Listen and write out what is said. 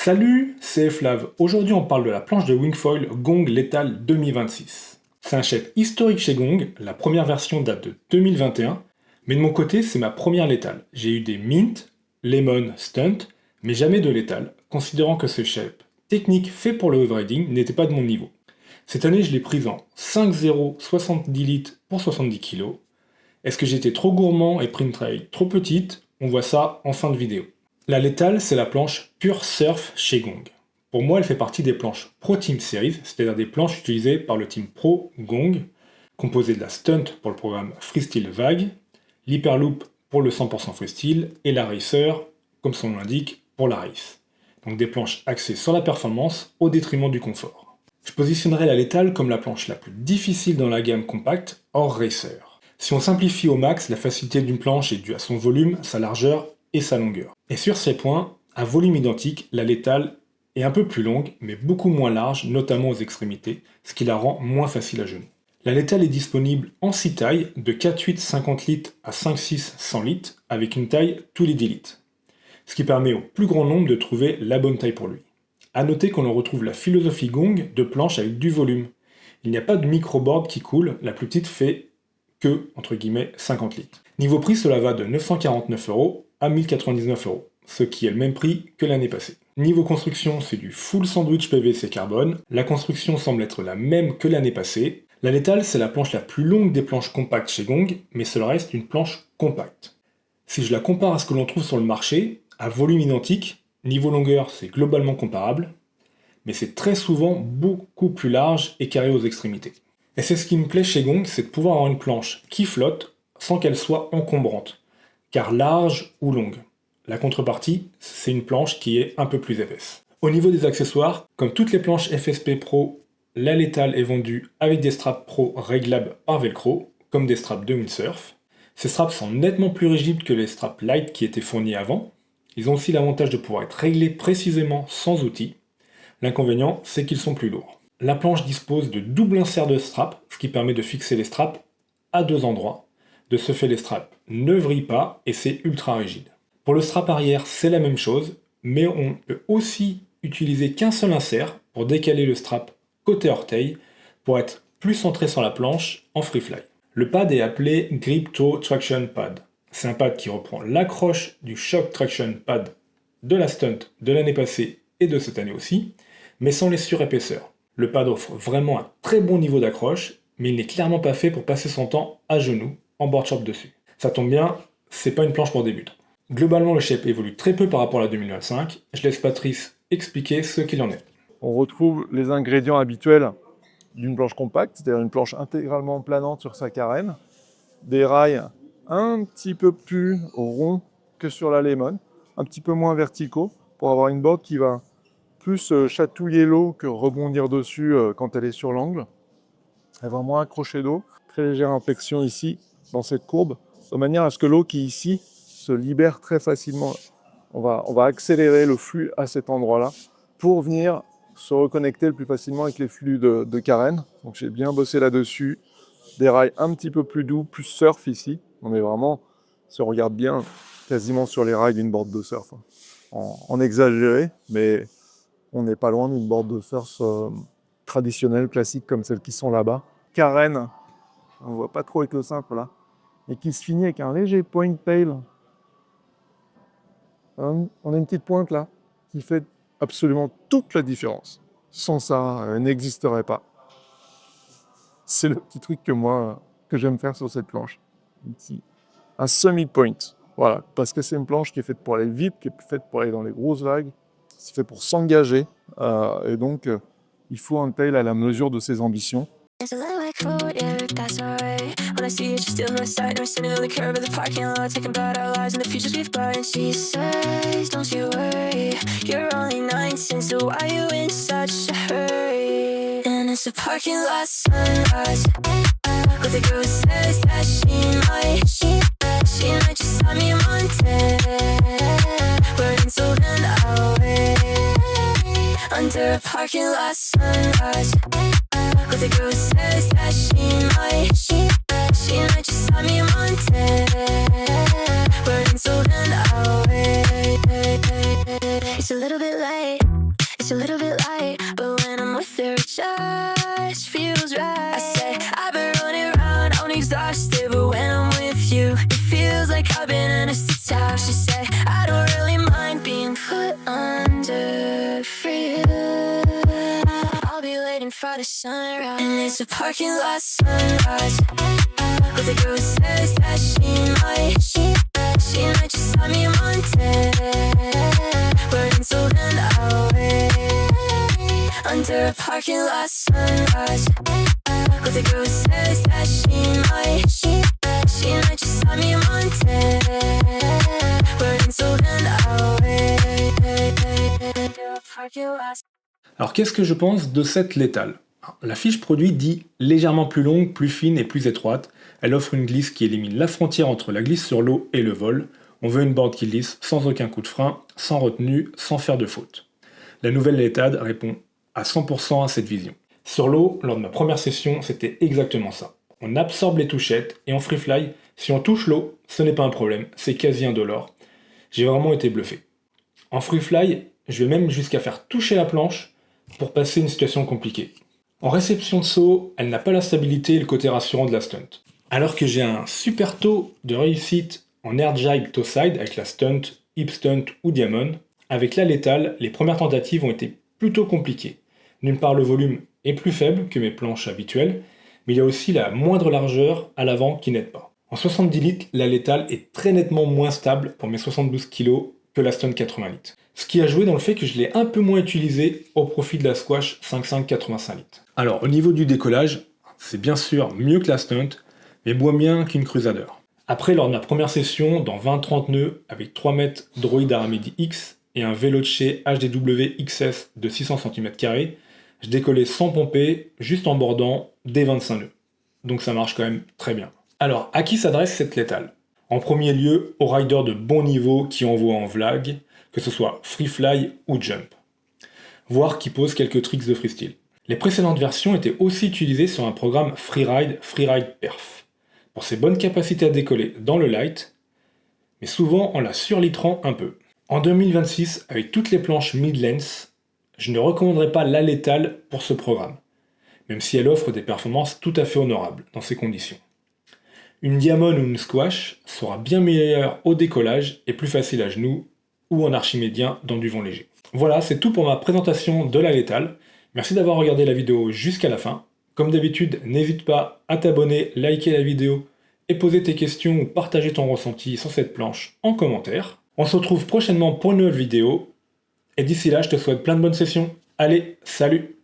Salut, c'est Flav. Aujourd'hui, on parle de la planche de Wingfoil Gong Lethal 2026. C'est un shape historique chez Gong, la première version date de 2021, mais de mon côté, c'est ma première Lethal. J'ai eu des Mint, Lemon, Stunt, mais jamais de Lethal, considérant que ce shape technique fait pour le wave riding n'était pas de mon niveau. Cette année, je l'ai prise en 5.0 70 litres pour 70 kg. Est-ce que j'étais trop gourmand et pris une trail trop petite? On voit ça en fin de vidéo. La Lethal, c'est la planche Pure Surf chez Gong. Pour moi, elle fait partie des planches Pro Team Series, c'est-à-dire des planches utilisées par le team Pro Gong, composées de la Stunt pour le programme Freestyle Vague, l'Hyperloop pour le 100% Freestyle et la Racer, comme son nom l'indique, pour la Race. Donc des planches axées sur la performance au détriment du confort. Je positionnerai la Lethal comme la planche la plus difficile dans la gamme compacte hors Racer. Si on simplifie au max, la facilité d'une planche est due à son volume, sa largeur et sa longueur. Et sur ces points, à volume identique, la Lethal est un peu plus longue, mais beaucoup moins large, notamment aux extrémités, ce qui la rend moins facile à genou. La Lethal est disponible en 6 tailles, de 4.8 50 litres à 5.6 100 litres, avec une taille tous les 10 litres. Ce qui permet au plus grand nombre de trouver la bonne taille pour lui. A noter qu'on en retrouve la philosophie Gong de planche avec du volume. Il n'y a pas de microboard qui coule, la plus petite fait que, entre guillemets, 50 litres. Niveau prix, cela va de 949€ à 1099€, ce qui est le même prix que l'année passée. Niveau construction, c'est du full sandwich PVC carbone. La construction semble être la même que l'année passée. La Lethal, c'est la planche la plus longue des planches compactes chez Gong, mais cela reste une planche compacte. Si je la compare à ce que l'on trouve sur le marché, à volume identique, niveau longueur, c'est globalement comparable, mais c'est très souvent beaucoup plus large et carré aux extrémités. Et c'est ce qui me plaît chez Gong, c'est de pouvoir avoir une planche qui flotte sans qu'elle soit encombrante, car large ou longue. La contrepartie, c'est une planche qui est un peu plus épaisse. Au niveau des accessoires, comme toutes les planches FSP Pro, la Lethal est vendue avec des straps Pro réglables par Velcro, comme des straps de windsurf. Ces straps sont nettement plus rigides que les straps light qui étaient fournis avant. Ils ont aussi l'avantage de pouvoir être réglés précisément sans outils. L'inconvénient, c'est qu'ils sont plus lourds. La planche dispose de double insert de straps, ce qui permet de fixer les straps à 2 endroits. De ce fait, les straps ne vrillent pas et c'est ultra rigide. Pour le strap arrière, c'est la même chose, mais on peut aussi utiliser qu'un seul insert pour décaler le strap côté orteil pour être plus centré sur la planche en free fly. Le pad est appelé Grip Toe Traction Pad. C'est un pad qui reprend l'accroche du Shock Traction Pad de la Stunt de l'année passée et de cette année aussi, mais sans les surépaisseurs. Le pad offre vraiment un très bon niveau d'accroche, mais il n'est clairement pas fait pour passer son temps à genoux en board short dessus. Ça tombe bien, c'est pas une planche pour débutants. Globalement, le shape évolue très peu par rapport à la 2025. Je laisse Patrice expliquer ce qu'il en est. On retrouve les ingrédients habituels d'une planche compacte, c'est-à-dire une planche intégralement planante sur sa carène, des rails un petit peu plus ronds que sur la Lemon, un petit peu moins verticaux, pour avoir une board qui va plus chatouiller l'eau que rebondir dessus quand elle est sur l'angle. Elle va moins accrocher d'eau, très légère inflexion ici, dans cette courbe, de manière à ce que l'eau qui est ici se libère très facilement. On va accélérer le flux à cet endroit-là pour venir se reconnecter le plus facilement avec les flux de carène. Donc j'ai bien bossé là-dessus. Des rails un petit peu plus doux, plus surf ici. On est vraiment, si on regarde bien, quasiment sur les rails d'une board de surf. En exagéré, mais on n'est pas loin d'une board de surf traditionnelle, classique, comme celles qui sont là-bas. Carène, on ne voit pas trop avec le simple là, et qui se finit avec un léger point tail. On a une petite pointe là, qui fait absolument toute la différence. Sans ça, elle n'existerait pas. C'est le petit truc que j'aime faire sur cette planche. Un semi-point. Voilà, parce que c'est une planche qui est faite pour aller vite, qui est faite pour aller dans les grosses vagues. C'est fait pour s'engager. Et donc, il faut un tail à la mesure de ses ambitions. It's a little like food, yeah, that's alright. When I see it, she's still on the side. We're sitting on the curb of the parking lot, talking about our lives and the futures we've got. And she says, don't you worry, you're only 19, so why you in such a hurry? And it's a parking lot sunrise, with a girl who says that she might just stop me one day. We're into an hour, under a parking lot sunrise. With a girl who says that she might just stop me one day. We're into an hour. It's a little bit late, it's a little bit light, but when I'm with her, it just feels right. I say, I've been running around, I'm exhausted, but when I'm with you, it feels like I've been anesthetized. She say, I don't really mind being put under for you. I'll be waiting for the sunrise, and it's a parking lot sunrise, with a girl who says that she might just have me Monday. We're until then I'll wait under a parking lot sunrise, with a girl who says that she might just have me Monday. We're until then I'll wait under a parking lot. Alors qu'est-ce que je pense de cette létale? La fiche produit dit légèrement plus longue, plus fine et plus étroite. Elle offre une glisse qui élimine la frontière entre la glisse sur l'eau et le vol. On veut une board qui glisse sans aucun coup de frein, sans retenue, sans faire de faute. La nouvelle létale répond à 100% à cette vision. Sur l'eau, lors de ma première session, c'était exactement ça. On absorbe les touchettes et en freefly, si on touche l'eau, ce n'est pas un problème, c'est quasi indolore. J'ai vraiment été bluffé. En freefly, je vais même jusqu'à faire toucher la planche pour passer une situation compliquée. En réception de saut, elle n'a pas la stabilité et le côté rassurant de la stunt. Alors que j'ai un super taux de réussite en air jibe toe side avec la stunt, hip stunt ou diamond, avec la létale, les premières tentatives ont été plutôt compliquées. D'une part, le volume est plus faible que mes planches habituelles, mais il y a aussi la moindre largeur à l'avant qui n'aide pas. En 70 litres, la létale est très nettement moins stable pour mes 72 kg que la stunt 80 litres. Ce qui a joué dans le fait que je l'ai un peu moins utilisé au profit de la squash 5.5 85 litres. Alors, au niveau du décollage, c'est bien sûr mieux que la stunt, mais moins bien qu'une Crusader. Après, lors de ma première session, dans 20-30 nœuds, avec 3 mètres Droid Aramedi X et un vélo de chez HDW XS de 600 cm², je décollais sans pomper, juste en bordant dès 25 nœuds. Donc ça marche quand même très bien. Alors, à qui s'adresse cette létale? En premier lieu, aux riders de bon niveau qui envoient en vlag, que ce soit free fly ou jump, voire qui posent quelques tricks de freestyle. Les précédentes versions étaient aussi utilisées sur un programme Freeride Perf, pour ses bonnes capacités à décoller dans le light, mais souvent en la surlitrant un peu. En 2026, avec toutes les planches mid-length, je ne recommanderais pas la létale pour ce programme, même si elle offre des performances tout à fait honorables dans ces conditions. Une diamond ou une squash sera bien meilleure au décollage et plus facile à genoux ou en archimédien dans du vent léger. Voilà, c'est tout pour ma présentation de la létale. Merci d'avoir regardé la vidéo jusqu'à la fin. Comme d'habitude, n'hésite pas à t'abonner, liker la vidéo et poser tes questions ou partager ton ressenti sur cette planche en commentaire. On se retrouve prochainement pour une nouvelle vidéo. Et d'ici là, je te souhaite plein de bonnes sessions. Allez, salut!